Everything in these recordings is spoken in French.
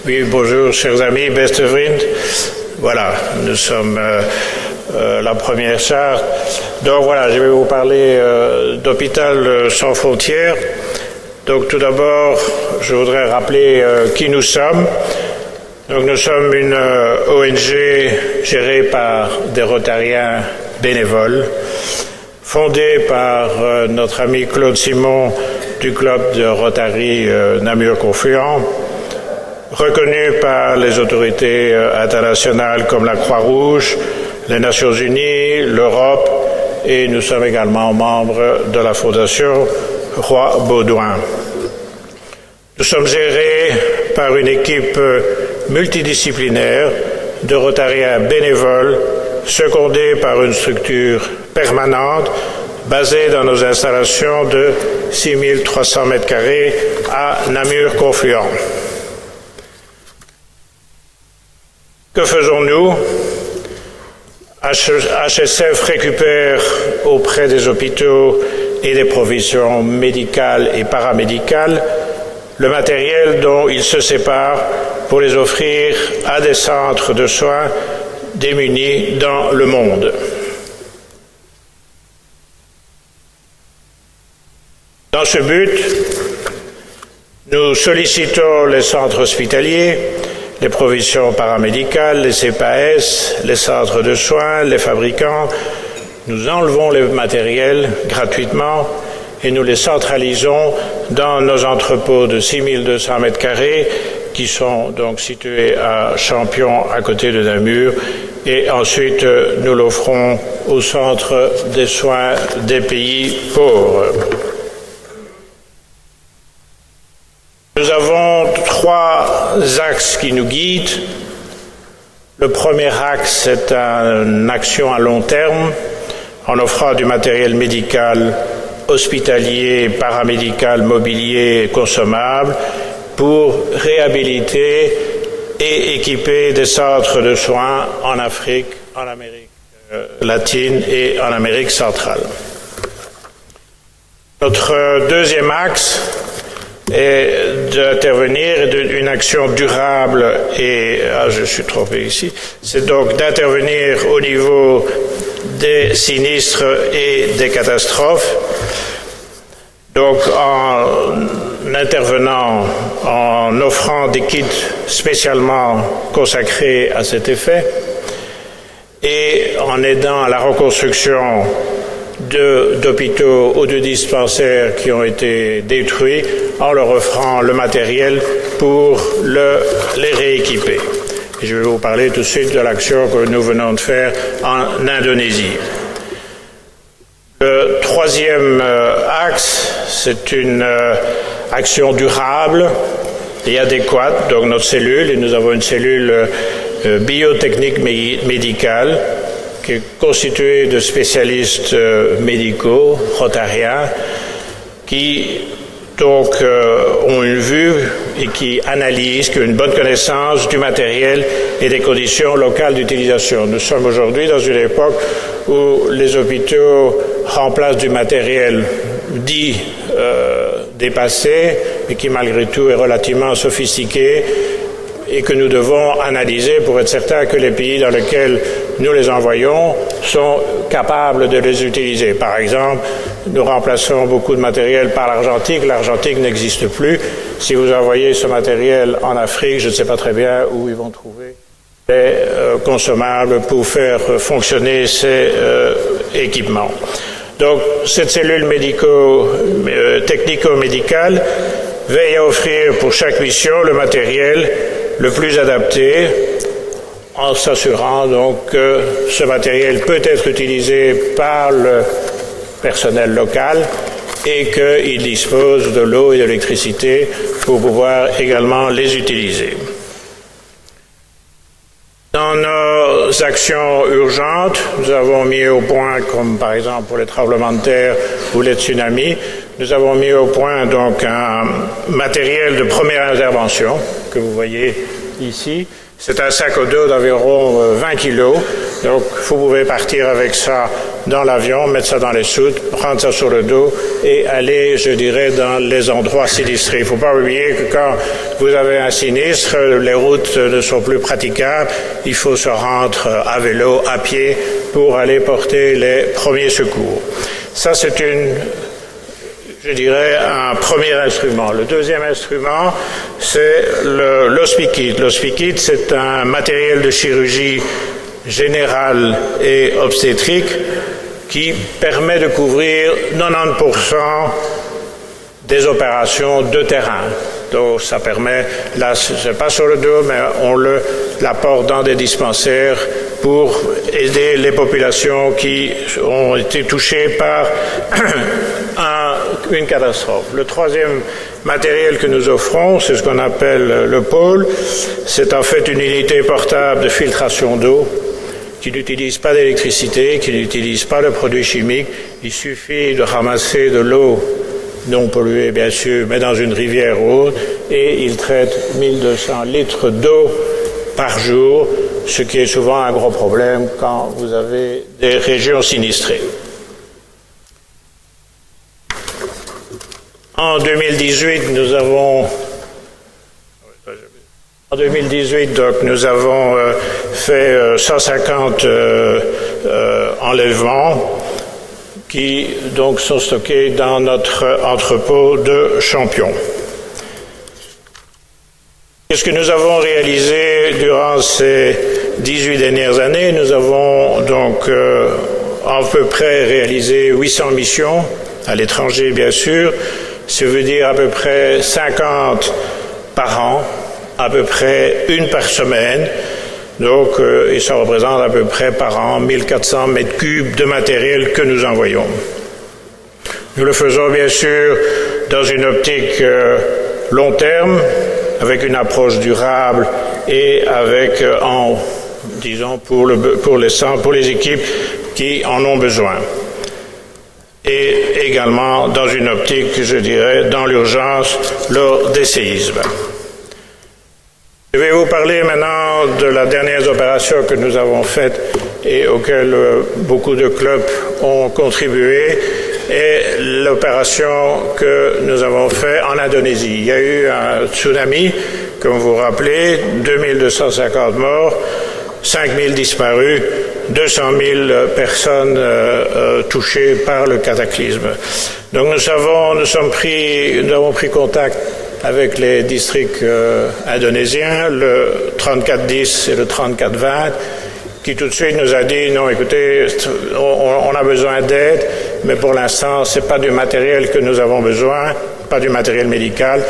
Oui, bonjour, chers amis, beste vriend. Voilà, nous sommes la première charte. Donc voilà, je vais vous parler d'Hôpital sans frontières. Donc tout d'abord, je voudrais rappeler qui nous sommes. Donc nous sommes une ONG gérée par des Rotariens bénévoles, fondée par notre ami Claude Simon du club de Rotary Namur-Confluent, reconnu par les autorités internationales comme la Croix-Rouge, les Nations Unies, l'Europe, et nous sommes également membres de la Fondation Roi Baudouin. Nous sommes gérés par une équipe multidisciplinaire de Rotariens bénévoles, secondés par une structure permanente basée dans nos installations de 6300 m² à Namur-Confluent. Que faisons-nous? HSF récupère auprès des hôpitaux et des provisions médicales et paramédicales le matériel dont ils se séparent pour les offrir à des centres de soins démunis dans le monde. Dans ce but, nous sollicitons les centres hospitaliers, les provisions paramédicales, les CPAS, les centres de soins, les fabricants. Nous enlevons les matériels gratuitement et nous les centralisons dans nos entrepôts de 6200 m² qui sont donc situés à Champion, à côté de Namur, et ensuite nous l'offrons au centre des soins des pays pauvres. Nous avons 3 axes qui nous guident. Le premier axe, c'est une action à long terme, en offrant du matériel médical, hospitalier, paramédical, mobilier et consommable pour réhabiliter et équiper des centres de soins en Afrique, en Amérique latine et en Amérique centrale. Notre deuxième axe est d'intervenir une action durable et je suis trompé ici, c'est donc d'intervenir au niveau des sinistres et des catastrophes, donc en intervenant, en offrant des kits spécialement consacrés à cet effet et en aidant à la reconstruction d'hôpitaux ou de dispensaires qui ont été détruits en leur offrant le matériel pour les rééquiper. Et je vais vous parler tout de suite de l'action que nous venons de faire en Indonésie. Le troisième axe, c'est une action durable et adéquate. Donc notre cellule, et nous avons une cellule biotechnique médicale qui est constituée de spécialistes médicaux, rotariens, qui donc ont une vue et qui analysent, qui ont une bonne connaissance du matériel et des conditions locales d'utilisation. Nous sommes aujourd'hui dans une époque où les hôpitaux remplacent du matériel dit dépassé, mais qui malgré tout est relativement sophistiqué et que nous devons analyser pour être certains que les pays dans lesquels nous les envoyons sont capables de les utiliser. Par exemple, nous remplaçons beaucoup de matériel par l'argentique. L'argentique n'existe plus. Si vous envoyez ce matériel en Afrique, je ne sais pas très bien où ils vont trouver les consommables pour faire fonctionner ces équipements. Donc, cette cellule technico-médicale veille à offrir pour chaque mission le matériel le plus adapté, en s'assurant donc que ce matériel peut être utilisé par le personnel local et qu'il dispose de l'eau et de l'électricité pour pouvoir également les utiliser. Dans nos actions urgentes, nous avons mis au point, comme par exemple pour les tremblements de terre ou les tsunamis, nous avons mis au point donc un matériel de première intervention que vous voyez ici. C'est un sac à dos d'environ 20 kilos, donc vous pouvez partir avec ça dans l'avion, mettre ça dans les soutes, prendre ça sur le dos et aller, je dirais, dans les endroits sinistrés. Il ne faut pas oublier que quand vous avez un sinistre, les routes ne sont plus praticables, il faut se rendre à vélo, à pied, pour aller porter les premiers secours. Ça, c'est je dirais, un premier instrument. Le deuxième instrument, c'est l'hospice. L'hospice, c'est un matériel de chirurgie générale et obstétrique qui permet de couvrir 90% des opérations de terrain. Donc, ça permet, là, c'est pas sur le dos, mais on l'apporte dans des dispensaires pour aider les populations qui ont été touchées par une catastrophe. Le troisième matériel que nous offrons, c'est ce qu'on appelle le pôle. C'est en fait une unité portable de filtration d'eau qui n'utilise pas d'électricité, qui n'utilise pas de produits chimiques. Il suffit de ramasser de l'eau non polluée, bien sûr, mais dans une rivière haute, et il traite 1200 litres d'eau par jour, ce qui est souvent un gros problème quand vous avez des régions sinistrées. En 2018, nous avons fait 150 enlèvements qui donc sont stockés dans notre entrepôt de Champion. Qu'est-ce que nous avons réalisé durant ces 18 dernières années? Nous avons donc à peu près réalisé 800 missions, à l'étranger bien sûr. Ça veut dire à peu près 50 par an, à peu près une par semaine. Donc, et ça représente à peu près par an 1400 mètres cubes de matériel que nous envoyons. Nous le faisons bien sûr dans une optique long terme, avec une approche durable et avec, pour les équipes qui en ont besoin. Et également dans une optique, je dirais, dans l'urgence lors des séismes. Je vais vous parler maintenant de la dernière opération que nous avons faite et auquel beaucoup de clubs ont contribué, et l'opération que nous avons faite en Indonésie. Il y a eu un tsunami, comme vous vous rappelez, 2250 morts, 5000 disparus, 200 000 personnes touchées par le cataclysme. Donc nous avons pris contact avec les districts indonésiens, le 3410 et le 3420, qui tout de suite nous a dit, non, écoutez, on a besoin d'aide, mais pour l'instant, c'est pas du matériel que nous avons besoin, pas du matériel médical,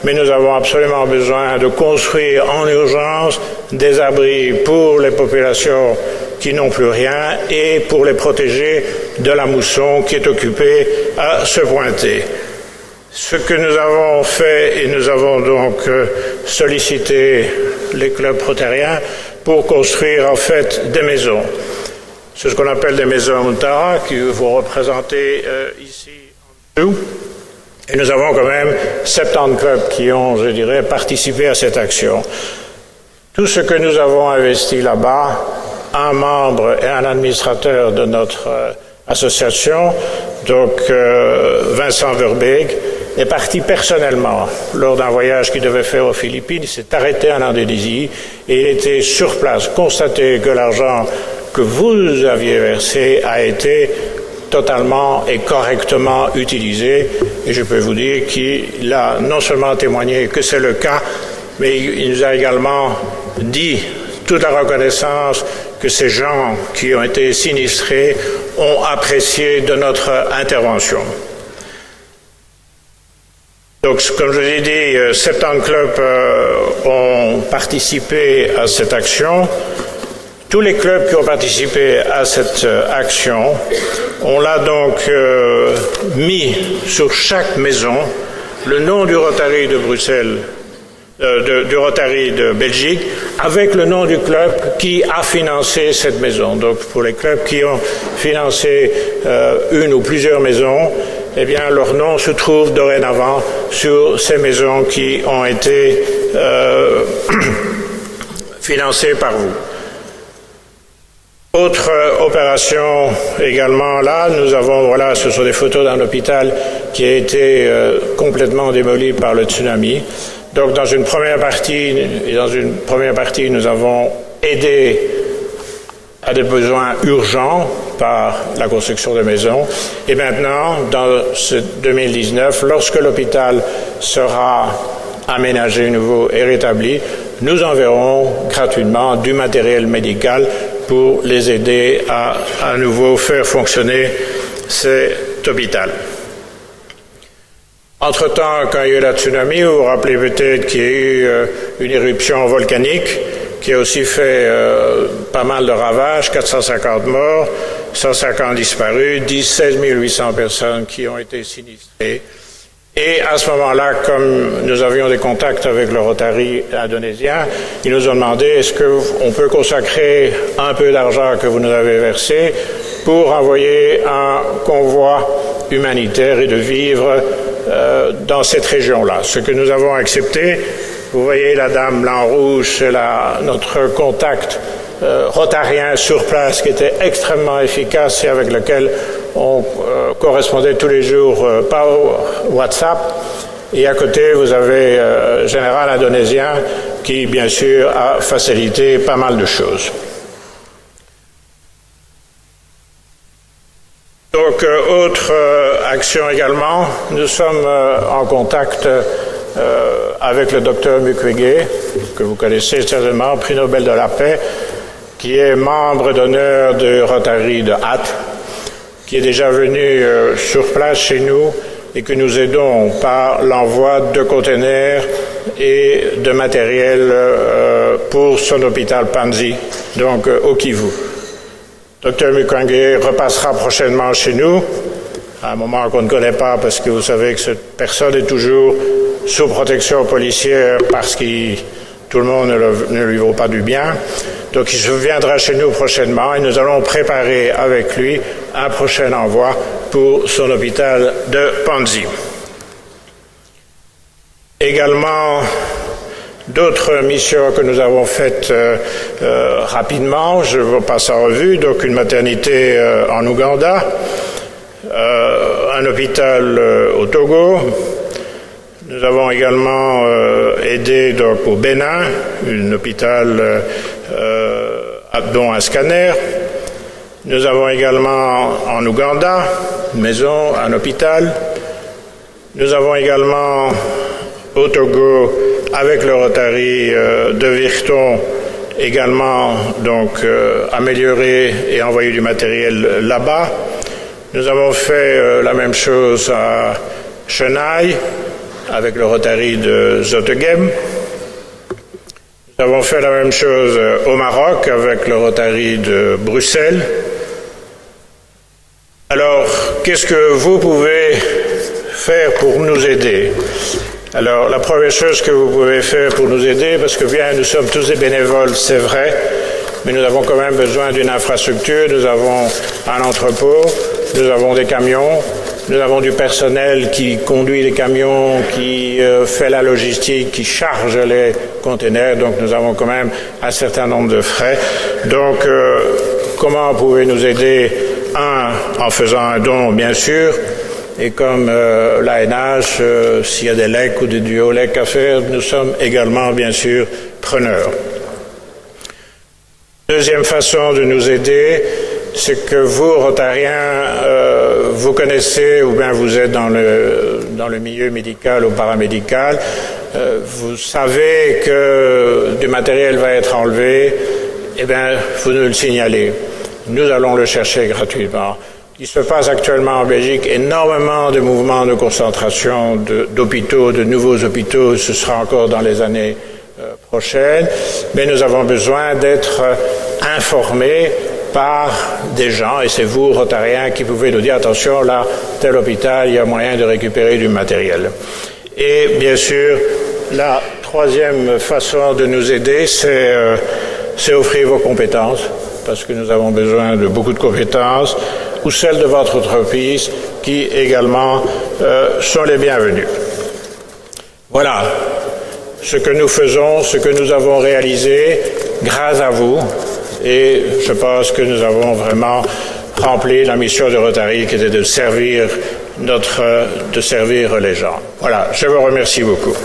mais nous avons absolument besoin de construire en urgence des abris pour les populations qui n'ont plus rien et pour les protéger de la mousson qui est occupée à se pointer. Ce que nous avons fait, et nous avons donc sollicité les clubs rotariens pour construire en fait des maisons. C'est ce qu'on appelle des maisons Muntara, que vous représentez ici en dessous. Et nous avons quand même 70 clubs qui ont, je dirais, participé à cette action. Tout ce que nous avons investi là-bas, un membre et un administrateur de notre association, donc Vincent Verbeek, est parti personnellement lors d'un voyage qu'il devait faire aux Philippines. Il s'est arrêté en Indonésie et il était sur place, constaté que l'argent que vous aviez versé a été totalement et correctement utilisé. Et je peux vous dire qu'il a non seulement témoigné que c'est le cas, mais il nous a également dit toute la reconnaissance que ces gens qui ont été sinistrés ont apprécié de notre intervention. Donc, comme je l'ai dit, 70 clubs ont participé à cette action. Tous les clubs qui ont participé à cette action, on l'a donc mis sur chaque maison le nom du Rotary de Bruxelles, du Rotary de Belgique, avec le nom du club qui a financé cette maison. Donc, pour les clubs qui ont financé une ou plusieurs maisons, eh bien, leur nom se trouve dorénavant sur ces maisons qui ont été financées par vous. Autre opération également là, nous avons, voilà, ce sont des photos d'un hôpital qui a été complètement démoli par le tsunami. Donc dans une première partie, nous avons aidé à des besoins urgents par la construction de maisons. Et maintenant, dans ce 2019, lorsque l'hôpital sera aménagé nouveau et rétabli, nous enverrons gratuitement du matériel médical pour les aider à nouveau faire fonctionner cet hôpital. Entre-temps, quand il y a eu la tsunami, vous vous rappelez peut-être qu'il y a eu une éruption volcanique qui a aussi fait pas mal de ravages, 450 morts, 150 disparus, 16 800 personnes qui ont été sinistrées. Et à ce moment-là, comme nous avions des contacts avec le Rotary indonésien, ils nous ont demandé est-ce qu'on peut consacrer un peu d'argent que vous nous avez versé pour envoyer un convoi humanitaire et de vivres dans cette région-là. Ce que nous avons accepté, vous voyez la dame là en rouge, c'est notre contact rotarien sur place qui était extrêmement efficace et avec lequel on correspondait tous les jours par WhatsApp. Et à côté, vous avez le général indonésien qui, bien sûr, a facilité pas mal de choses. Donc, autre action également, nous sommes en contact avec le docteur Mukwege, que vous connaissez certainement, prix Nobel de la paix, qui est membre d'honneur de Rotary de Hatt, qui est déjà venu sur place chez nous et que nous aidons par l'envoi de containers et de matériel pour son hôpital Panzi, donc au Kivu. Dr Mukwege repassera prochainement chez nous, à un moment qu'on ne connaît pas parce que vous savez que cette personne est toujours sous protection policière parce que tout le monde ne lui vaut pas du bien. Donc il viendra chez nous prochainement et nous allons préparer avec lui un prochain envoi pour son hôpital de Panzi. Également, d'autres missions que nous avons faites rapidement, je vous passe en revue, donc une maternité en Ouganda, un hôpital au Togo. Nous avons également aidé donc au Bénin, un hôpital dont un scanner. Nous avons également en Ouganda une maison, un hôpital. Nous avons également au Togo, avec le Rotary de Virton, également donc amélioré et envoyé du matériel là-bas. Nous avons fait la même chose à Chennai, avec le Rotary de Zottegem. Nous avons fait la même chose au Maroc avec le Rotary de Bruxelles. Alors, qu'est-ce que vous pouvez faire pour nous aider? Alors, la première chose que vous pouvez faire pour nous aider, parce que bien, nous sommes tous des bénévoles, c'est vrai, mais nous avons quand même besoin d'une infrastructure. Nous avons un entrepôt, nous avons des camions, nous avons du personnel qui conduit les camions, qui fait la logistique, qui charge les conteneurs. Donc, nous avons quand même un certain nombre de frais. Donc, comment vous pouvez nous aider? En faisant un don, bien sûr. Et comme l'ANH, s'il y a des legs ou des duo-legs à faire, nous sommes également, bien sûr, preneurs. Deuxième façon de nous aider, c'est que vous, Rotariens, vous connaissez ou bien vous êtes dans le milieu médical ou paramédical, vous savez que du matériel va être enlevé, eh bien, vous nous le signalez. Nous allons le chercher gratuitement. Il se passe actuellement en Belgique énormément de mouvements de concentration d'hôpitaux, de nouveaux hôpitaux. Ce sera encore dans les années prochaines. Mais nous avons besoin d'être informés par des gens, et c'est vous, Rotariens, qui pouvez nous dire attention, là, tel hôpital, il y a moyen de récupérer du matériel. Et bien sûr, la troisième façon de nous aider, c'est offrir vos compétences, parce que nous avons besoin de beaucoup de compétences, ou celles de votre entreprise, qui également sont les bienvenues. Voilà ce que nous faisons, ce que nous avons réalisé grâce à vous, et je pense que nous avons vraiment rempli la mission de Rotary qui était de servir les gens. Voilà, je vous remercie beaucoup.